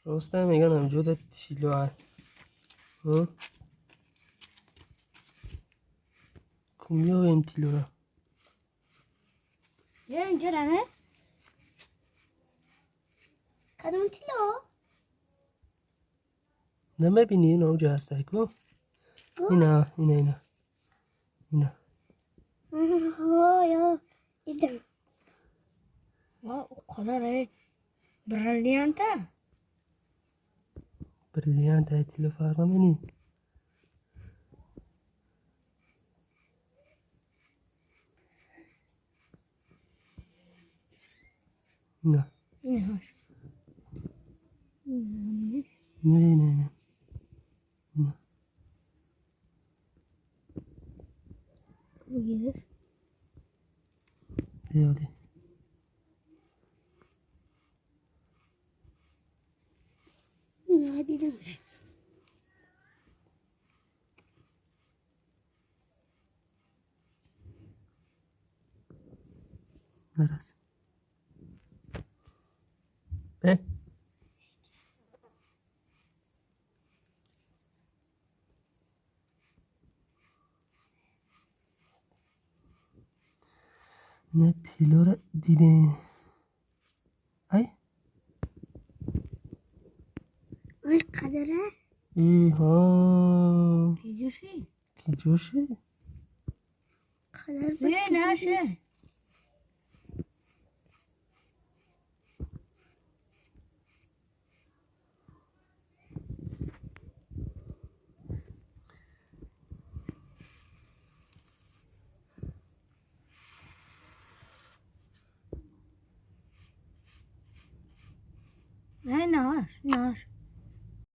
رستم میگن جود تیلو ها کمیو این تیلو را یه اینجا رنه کدوم تیلو نمیبینی اینا اونجا هسته کو اینا یا دیدم o kadar brillante. Brillante è tilo farlo meni. No. Yine hoş. Ne. No. Bu gelir. Vedi. Hadi demiş. Neresi? Ne tilora dide. Ay. Ay kadere. Ha. Gidiyorsun. Gidiyorsun. Kader bak. Ne şey? Ne var?